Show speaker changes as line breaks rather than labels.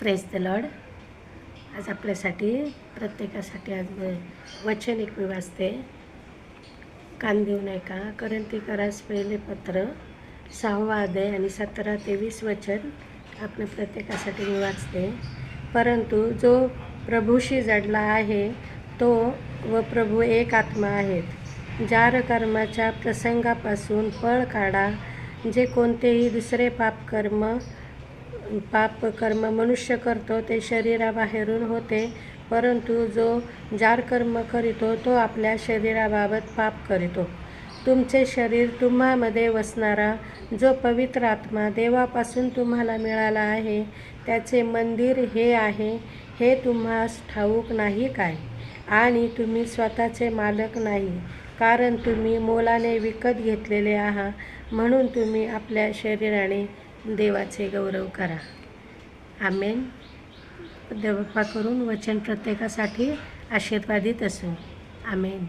Praise the Lord. आज आपल्यासाठी प्रत्येकासाठी आज वचन एक मी वाचते. कान देऊ नये का. करंथीकरास पहिले पत्र 6वा अध्याय आणि 17 ते 20 वचन आपल्या प्रत्येकासाठी मी वाचते. परंतु जो प्रभूशी जडला आहे तो व प्रभू एक आत्मा आहेत. जार कर्माच्या प्रसंगापासून पळ काढा. जे कोणतेही दुसरे पापकर्म मनुष्य करतो ते शरीराबाहेरून होते, परंतु जो जार कर्म करीतो तो आपल्या शरीराबाबत पाप करीतो. तुमचे शरीर तुम्हामध्ये वसणारा जो पवित्र आत्मा देवापासून तुम्हाला मिळाला आहे त्याचे मंदिर हे आहे, हे तुम्हास ठाऊक नाही काय? आणि तुम्ही स्वतःचे मालक नाही, कारण तुम्ही मोलाने विकत घेतलेले आहात. म्हणून तुम्ही आपल्या शरीराने देवाचे गौरव करा. आमेन. देवबाप्पा करून वचन प्रत्येकासाठी आशीर्वादित असो. आमेन.